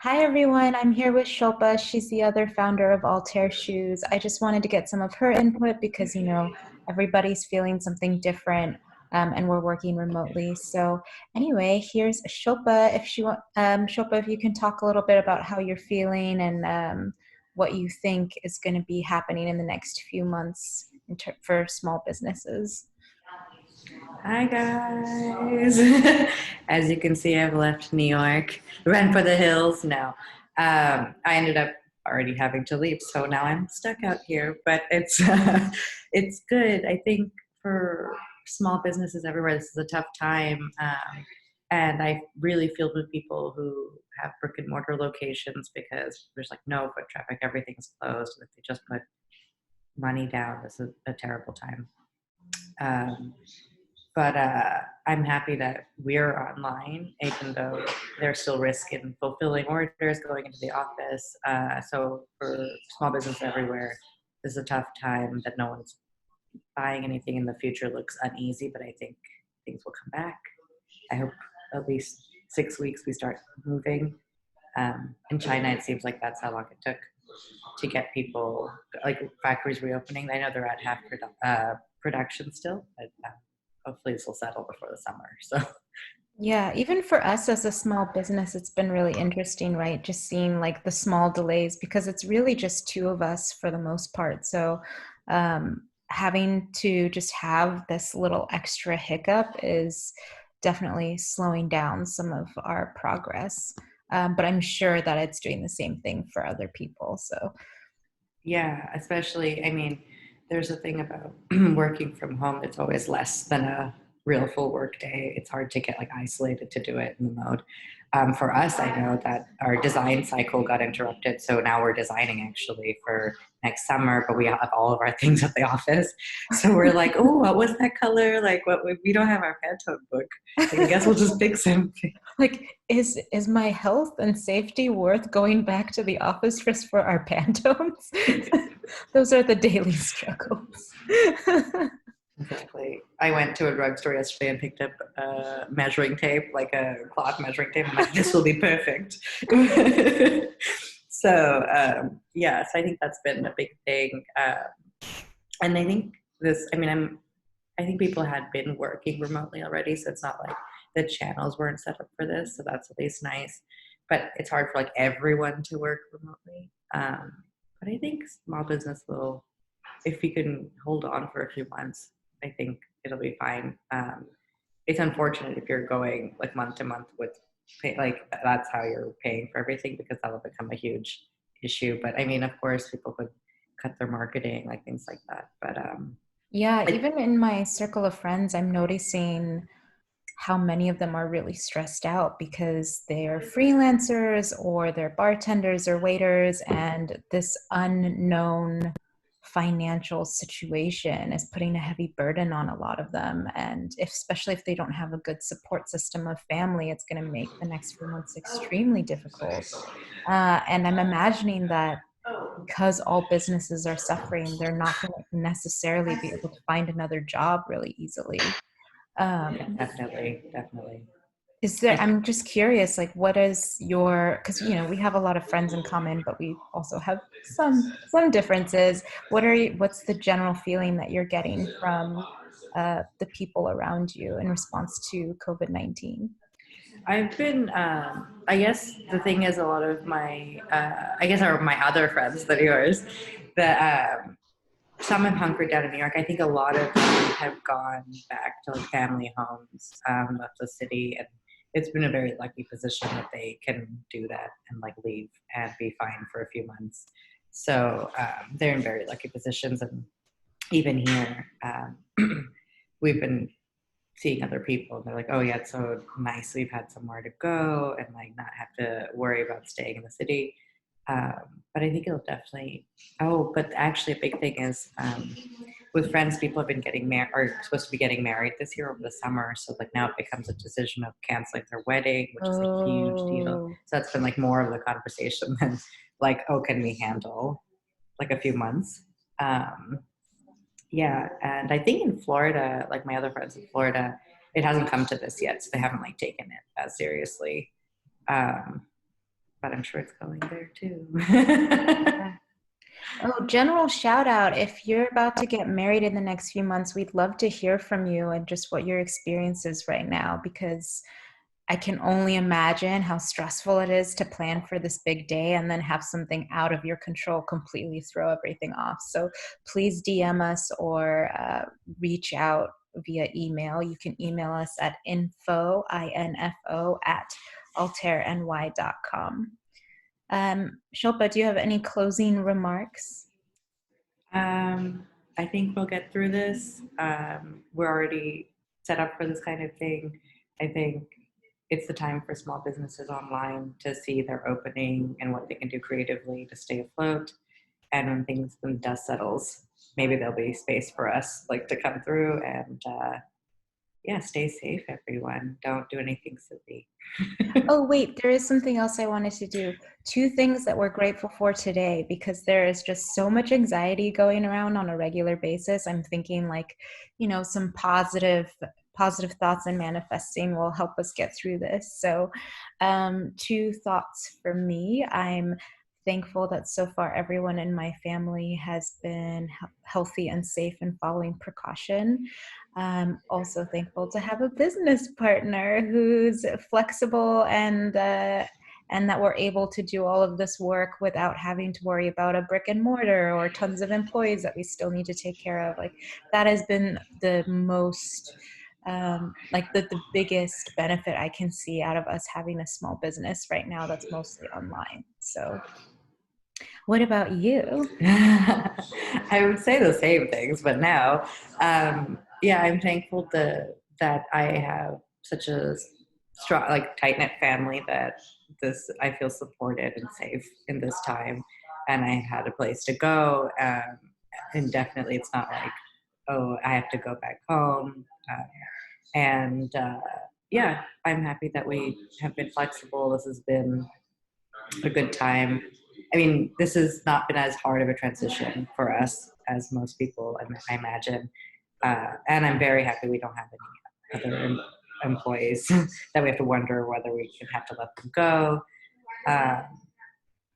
Hi everyone, I'm here with Shilpa. She's the other founder of Altair Shoes. I just wanted to get some of her input because, everybody's feeling something different and we're working remotely. So anyway, here's Shilpa. Shilpa, if you can talk a little bit about how you're feeling and what you think is going to be happening in the next few months for small businesses. Hi guys. As you can see, I've left New York, ran for the hills. No, I ended up already having to leave, so now I'm stuck out here. But it's it's good. I think for small businesses everywhere, this is a tough time, and I really feel with people who have brick and mortar locations because there's like no foot traffic, everything's closed. If they just put money down, this is a terrible time. Um, but I'm happy that we're online, even though there's still risk in fulfilling orders, going into the office. So for small business everywhere, this is a tough time that no one's buying anything in the future looks uneasy, but I think things will come back. I hope at least 6 weeks we start moving. In China, it seems like that's how long it took to get people, like factories reopening. I know they're at half production still, but hopefully this will settle before the summer. So Yeah, even for us as a small business, it's been really interesting, right? Just seeing like the small delays because it's really just two of us for the most part. So, having to just have this little extra hiccup is definitely slowing down some of our progress. But I'm sure that it's doing the same thing for other people. So, yeah, especially, I mean, there's a thing about working from home. It's always less than a real full work day. It's hard to get like isolated to do it in the mode. For us, I know that our design cycle got interrupted. So now we're designing actually for next summer, but we have all of our things at the office. So we're like, oh, what was that color? Like, what we don't have our Pantone book. Like, I guess we'll just pick something. like, is my health and safety worth going back to the office just for our Pantones? Those are the daily struggles. Exactly. I went to a drugstore yesterday and picked up measuring tape, like a cloth measuring tape. I'm like, this will be perfect. So I think that's been a big thing. And I think I think people had been working remotely already, so it's not like the channels weren't set up for this. So that's at least nice. But it's hard for like everyone to work remotely. But I think small business will, if we can hold on for a few months, I think it'll be fine. It's unfortunate if you're going like month to month with like that's how you're paying for everything because that'll become a huge issue. But I mean, of course, people could cut their marketing, like things like that. But Yeah, like even in my circle of friends, I'm noticing how many of them are really stressed out because they're freelancers or they're bartenders or waiters, and this unknown financial situation is putting a heavy burden on a lot of them. And especially if they don't have a good support system of family, it's going to make the next few months extremely difficult. And I'm imagining that because all businesses are suffering, they're not going to necessarily be able to find another job really easily. yeah, Um, definitely. is there, I I'm just curious, like, what is your, because, we have a lot of friends in common, but we also have some differences. What's the general feeling that you're getting from the people around you in response to COVID-19? I've been, I guess the thing is, a lot of my, I guess, are my other friends that are yours, that some have hunkered down in New York. I think a lot of them have gone back to like family homes, left the city, and it's been a very lucky position that they can do that and like leave and be fine for a few months. So they're in very lucky positions, and even here, we've been seeing other people and they're like, oh yeah, it's so nice we've had somewhere to go and like not have to worry about staying in the city. But I think it'll definitely, oh, but actually a big thing is with friends, people have been getting married or supposed to be getting married this year over the summer. So like now it becomes a decision of canceling their wedding, which is a huge deal. Oh, So that's been like more of the conversation than like, oh, can we handle like a few months? Um, yeah, and I think in Florida, like my other friends in Florida, it hasn't come to this yet, so they haven't like taken it as seriously. Um, but I'm sure it's going there too. Yeah. Oh, general shout out. If you're about to get married in the next few months, we'd love to hear from you and just what your experience is right now, because I can only imagine how stressful it is to plan for this big day and then have something out of your control completely throw everything off. So please DM us or reach out via email. You can email us at info at alterny.com. Shilpa, do you have any closing remarks? Um, I think we'll get through this. We're already set up for this kind of thing. I think it's the time for small businesses online to see their opening and what they can do creatively to stay afloat. And when the dust settles, maybe there'll be space for us like to come through and yeah, stay safe, everyone. Don't do anything silly. Oh, wait, there is something else I wanted to do. Two things that we're grateful for today, because there is just so much anxiety going around on a regular basis. I'm thinking like, some positive thoughts and manifesting will help us get through this. So, two thoughts for me. I'm thankful that so far everyone in my family has been healthy and safe and following precaution. I'm also thankful to have a business partner who's flexible and that we're able to do all of this work without having to worry about a brick and mortar or tons of employees that we still need to take care of. Like that has been the most like the biggest benefit I can see out of us having a small business right now that's mostly online. So what about you? I would say the same things, but now, yeah, I'm thankful that I have such a strong, like tight knit family that I feel supported and safe in this time, and I had a place to go. And definitely, it's not like, oh, I have to go back home. And yeah, I'm happy that we have been flexible. This has been a good time. I mean, this has not been as hard of a transition for us as most people, I imagine. And I'm very happy we don't have any other employees that we have to wonder whether we can have to let them go. Um,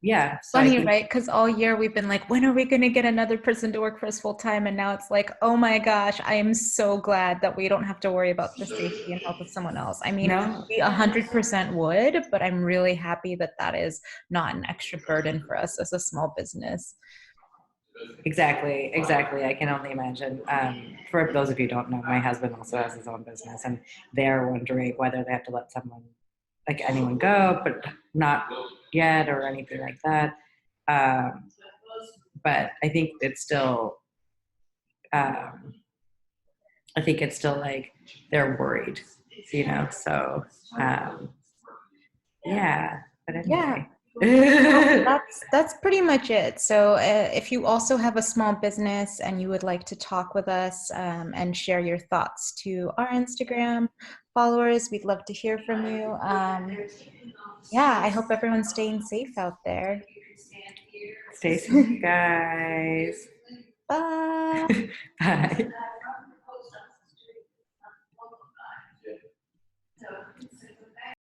yeah, so I Funny, think right? Because all year we've been like, when are we going to get another person to work for us full time? And now it's like, oh my gosh, I am so glad that we don't have to worry about the safety and health of someone else. I mean, no, we 100% would, but I'm really happy that that is not an extra burden for us as a small business. exactly. I can only imagine. For those of you who don't know, my husband also has his own business, and they're wondering whether they have to let someone, like anyone, go, but not yet or anything like that. Um, but um, I think it's still like they're worried, you know. So um, yeah, but Yeah. anyway. Well, that's pretty much it. So, if you also have a small business and you would like to talk with us and share your thoughts to our Instagram followers, we'd love to hear from you. Yeah, I hope everyone's staying safe out there. Stay safe, guys. Bye. Bye.